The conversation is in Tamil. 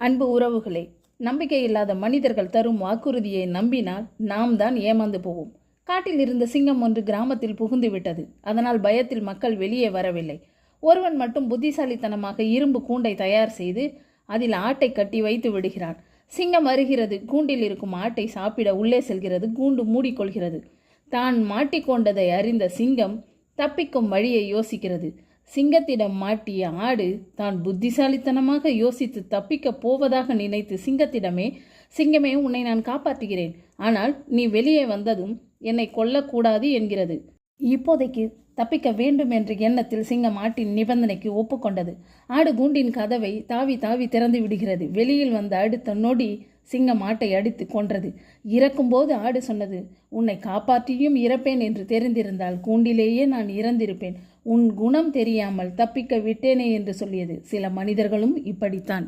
அன்பு உறவுகளே, நம்பிக்கை இல்லாத மனிதர்கள் தரும் வாக்குறுதியை நம்பினால் நாம் தான் ஏமாந்து போவோம். காட்டில் இருந்த சிங்கம் ஒன்று கிராமத்தில் புகுந்து விட்டது. அதனால் பயத்தில் மக்கள் வெளியே வரவில்லை. ஒருவன் மட்டும் புத்திசாலித்தனமாக இரும்பு கூண்டை தயார் செய்து அதில் ஆட்டை கட்டி வைத்து விடுகிறான். சிங்கம் வருகிறது, கூண்டில் இருக்கும் ஆட்டை சாப்பிட உள்ளே செல்கிறது, கூண்டு மூடிக்கொள்கிறது. தான் மாட்டிக்கொண்டதை அறிந்த சிங்கம் தப்பிக்கும் வழியை யோசிக்கிறது. சிங்கத்திடம் மாட்டிய ஆடு தான் புத்திசாலித்தனமாக யோசித்து தப்பிக்கப் போவதாக நினைத்து சிங்கமே உன்னை நான் காப்பாற்றுகிறேன், ஆனால் நீ வெளியே வந்ததும் என்னை கொல்லக்கூடாது என்கிறது. இப்போதைக்கு தப்பிக்க வேண்டும் என்ற எண்ணத்தில் சிங்கம் ஆட்டின் நிபந்தனைக்கு ஒப்புக்கொண்டது. ஆடு கூண்டின் கதவை தாவி தாவி திறந்து விடுகிறது. வெளியில் வந்த அடுத்த நொடி சிங்கம் ஆட்டை அடித்து கொன்றது. இறக்கும்போது ஆடு சொன்னது, உன்னை காப்பாற்றியும் இறப்பேன் என்று தெரிந்திருந்தால் கூண்டிலேயே நான் இறந்திருப்பேன். உன் குணம் தெரியாமல் தப்பிக்க விட்டேனே என்று சொல்லியது. சில மனிதர்களும் இப்படித்தான்.